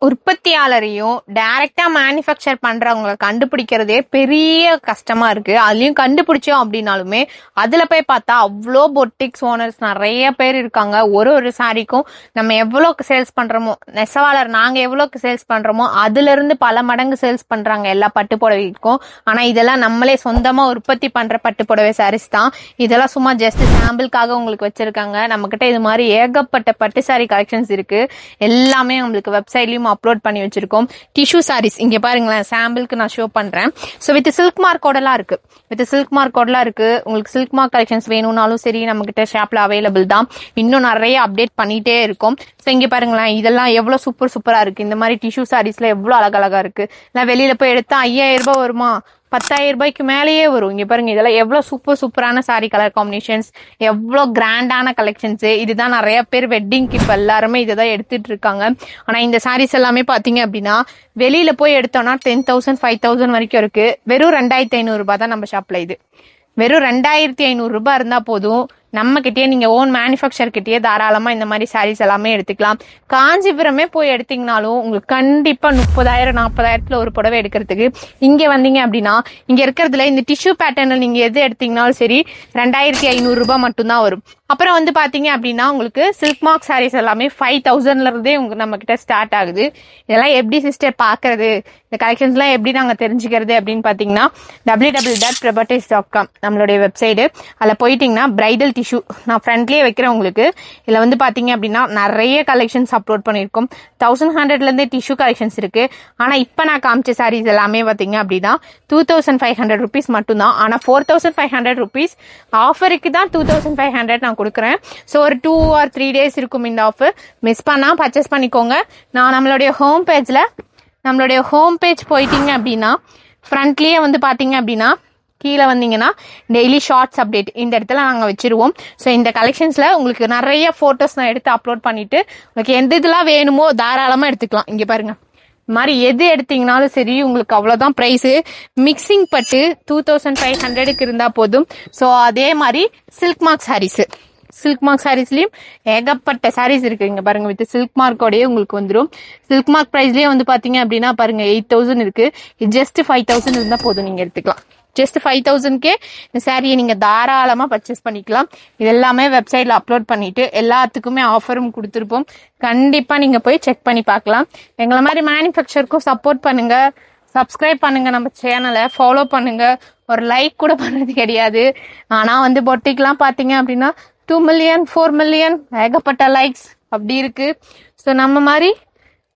உற்பத்தியாளரையும் டைரக்டா மேனுஃபேக்சர் பண்றவங்களை கண்டுபிடிக்கிறதே பெரிய கஷ்டமா இருக்கு. அதுலயும் கண்டுபிடிச்சோம் அப்படின்னாலுமே அதுல போய் பார்த்தா அவ்வளோ பொட்டிக்ஸ் ஓனர்ஸ் நிறைய பேர் இருக்காங்க. ஒரு சாரிக்கும் நம்ம எவ்வளோக்கு சேல்ஸ் பண்றோமோ, நெசவாளர் நாங்க எவ்வளோக்கு சேல்ஸ் பண்றோமோ அதுல இருந்து பல மடங்கு சேல்ஸ் பண்றாங்க எல்லா பட்டு புடவைக்கும். ஆனா இதெல்லாம் நம்மளே சொந்தமா உற்பத்தி பண்ற பட்டு புடவை சாரீஸ் தான். இதெல்லாம் சும்மா ஜஸ்ட் சாம்பிளுக்காக உங்களுக்கு வச்சிருக்காங்க. நம்ம கிட்ட இது மாதிரி ஏகப்பட்ட பட்டு சாரி கலெக்ஷன்ஸ் இருக்கு. எல்லாமே உங்களுக்கு வெப்சைட்லயும் அப்லோட் பண்ணி வச்சிருக்கோம். டிஷ்யூ சாரீஸ் இங்க பாருங்களேன், சாம்பிளுக்கு நான் ஷோ பண்றேன். சோ வித் சில்க் மார்க்கோடலாம் இருக்கு, உங்களுக்கு சில்க் மார்க் கலெக்ஷன்ஸ் வேணும்னாலும் சரி நம்ம கிட்ட ஷாப்ல அவைலபிள் தான். இன்னும் நிறைய அப்டேட் பண்ணிட்டே இருக்கும். சோ இங்க பாருங்களேன், இதெல்லாம் எவ்வளவு சூப்பரா இருக்கு. இந்த மாதிரி டிஷ்யூ சாரீஸ்ல எவ்வளவு அழகழகா இருக்கு. நான் வெளியில போய் எடுத்தா 5000 ரூபாய் வருமா, 10,000 ரூபாய்க்கு மேலேயே வரும். இங்க பாருங்க, இதெல்லாம் எவ்வளவு சூப்பரான சாரி கலர் காம்பினேஷன்ஸ், எவ்வளவு கிராண்டான கலெக்ஷன்ஸ். இதுதான் நிறைய பேர் வெட்டிங்க்கு இப்ப எல்லாருமே இதான் எடுத்துட்டு இருக்காங்க. ஆனா இந்த சாரீஸ் எல்லாமே பாத்தீங்க அப்படின்னா வெளியில போய் எடுத்தோம்னா 10,000 5,000 வரைக்கும் இருக்கு. வெறும் 2,500 ரூபாய் தான் நம்ம ஷாப்ல. இது வெறும் 2,500 ரூபாய் இருந்தா போதும். நம்ம கிட்டயே நீங்க ஓன் மேனுஃபேக்சர் கிட்டயே தாராளமா இந்த மாதிரி சாரீஸ் எல்லாமே எடுத்துக்கலாம். காஞ்சிபுரமே போய் எடுத்தீங்கனாலும் உங்களுக்கு கண்டிப்பா 30,000 40,000 ஒரு புடவை எடுக்கிறதுக்கு இங்க வந்தீங்க அப்படின்னா இங்க இருக்கிறதுல இந்த டிஷ்யூ பேட்டர்ன்ல நீங்க எது எடுத்தீங்கனாலும் சரி 2,500 ரூபாய் மட்டும்தான் வரும். அப்புறம் வந்து பாத்தீங்க அப்படின்னா உங்களுக்கு சில்க் மார்க் சாரீஸ் எல்லாமே 5,000ல இருந்தே நம்ம கிட்ட ஸ்டார்ட் ஆகுது. இதெல்லாம் எப்படி சிஸ்டர் பாக்குறது, இந்த கலெக்ஷன்ஸ் எல்லாம் எப்படி நாங்க தெரிஞ்சுக்கிறது அப்படின்னு பாத்தீங்கன்னா www.prabhatis.com நம்மளுடைய வெப்சைட். அதுல போயிட்டீங்கன்னா பிரைடல் டிஷ்யூ நான் ஃப்ரண்ட்லயே வைக்கிறேன் உங்களுக்கு. இதுல வந்து பாத்தீங்க அப்படின்னா நிறைய கலெக்ஷன்ஸ் அப்லோட் பண்ணிருக்கோம். 1100ல இருந்தே டிஷ்யூ கலெக்ஷன்ஸ் இருக்கு. ஆனா இப்ப நான் காமிச்ச சாரீஸ் எல்லாமே பாத்தீங்க அப்படின்னா 2,500 rupees மட்டும்தான். ஆனா 4,500 rupees ஆஃபருக்கு தான் 2,500 நான் கொடுக்குறேன். ஸோ ஒரு 2 or 3 days இருக்கும் இந்த ஆஃபர். மிஸ் பண்ணா பர்ச்சேஸ் பண்ணிக்கோங்க. நான் நம்மளுடைய ஹோம் பேஜ் போயிட்டீங்க அப்படின்னா ஃப்ரண்ட்லயே வந்து பாத்தீங்க அப்படின்னா கீழே வந்தீங்கன்னா டெய்லி ஷார்ட்ஸ் அப்டேட் இந்த இடத்துல நாங்கள் வச்சிருவோம். ஸோ இந்த கலெக்ஷன்ஸ்ல உங்களுக்கு நிறைய போட்டோஸ் நான் எடுத்து அப்லோட் பண்ணிட்டு உங்களுக்கு எந்த இதெல்லாம் வேணுமோ தாராளமா எடுத்துக்கலாம். இங்க பாருங்க, இந்த மாதிரி எது எடுத்தீங்கனாலும் சரி உங்களுக்கு அவ்வளவுதான் பிரைஸ். மிக்சிங் பட்டு 2,500க்கு இருந்தா போதும். ஸோ அதே மாதிரி சில்க் மார்க் சாரீஸ்லயும் ஏகப்பட்ட சாரீஸ் இருக்கு. இங்க பாருங்க, வித் சில்க் மார்க்கோடய உங்களுக்கு வந்துடும். சில்க் மார்க் பிரைஸ்லயே வந்து பாத்தீங்க அப்படின்னா பாருங்க 8,000 இருக்கு. ஜஸ்ட் 5,000 இருந்தா போதும், நீங்க எடுத்துக்கலாம். ஜஸ்ட் 5,000க்கே இந்த சாரியை நீங்க தாராளமா பர்ச்சேஸ் பண்ணிக்கலாம். இது எல்லாமே வெப்சைட்ல அப்லோட் பண்ணிட்டு எல்லாத்துக்குமே ஆஃபரும் கொடுத்துருப்போம். கண்டிப்பா நீங்க போய் செக் பண்ணி பார்க்கலாம். எங்களை மாதிரி மேனுஃபேக்சருக்கும் சப்போர்ட் பண்ணுங்க, சப்ஸ்கிரைப் பண்ணுங்க, நம்ம சேனலை ஃபாலோ பண்ணுங்க. ஒரு லைக் கூட பண்ணது கிடையாது. ஆனா வந்து பொட்டிக்லாம் பாத்தீங்க அப்படின்னா 2 million 4 million ஏகப்பட்ட லைக்ஸ் அப்படி இருக்கு. ஸோ நம்ம மாதிரி